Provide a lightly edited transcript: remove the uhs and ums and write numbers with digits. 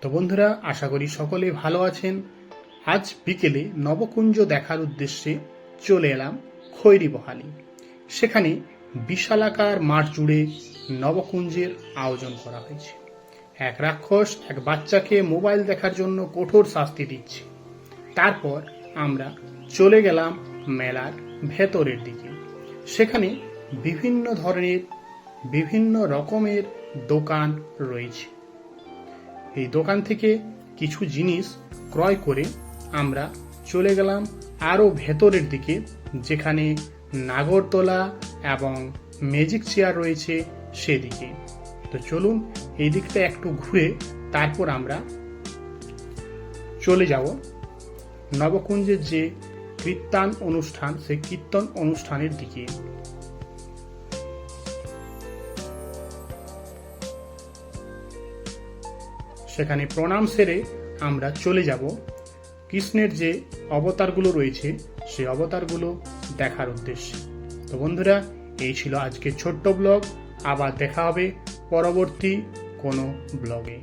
তো বন্ধুরা, আশা করি সকলে ভালো আছেন। আজ বিকেলে নবকুঞ্জ দেখার উদ্দেশ্যে চলে এলাম খৈরিবহালী। সেখানে বিশালাকার মাঠ জুড়ে নবকুঞ্জের আয়োজন করা হয়েছে। এক রাক্ষস এক বাচ্চাকে মোবাইল দেখার জন্য কঠোর শাস্তি দিচ্ছে। তারপর আমরা চলে গেলাম মেলার ভেতরের দিকে। সেখানে বিভিন্ন ধরনের বিভিন্ন রকমের দোকান রয়েছে। এই দোকান থেকে কিছু জিনিস ক্রয় করে আমরা চলে গেলাম আরও ভেতরের দিকে, যেখানে নাগরদোলা এবং ম্যাজিক চেয়ার রয়েছে সেদিকে। তো চলুন এই দিকটা একটু ঘুরে তারপর আমরা চলে যাব নবকুঞ্জের যে কীর্তন অনুষ্ঠান, সেই কীর্তন অনুষ্ঠানের দিকে। সেখানে প্রণাম সেরে আমরা চলে যাব কৃষ্ণের যে অবতারগুলো রয়েছে সেই অবতারগুলো দেখার উদ্দেশ্যে। তো বন্ধুরা, এই ছিল আজকের ছোট্ট ব্লগ। আবার দেখা হবে পরবর্তী কোনো ব্লগে।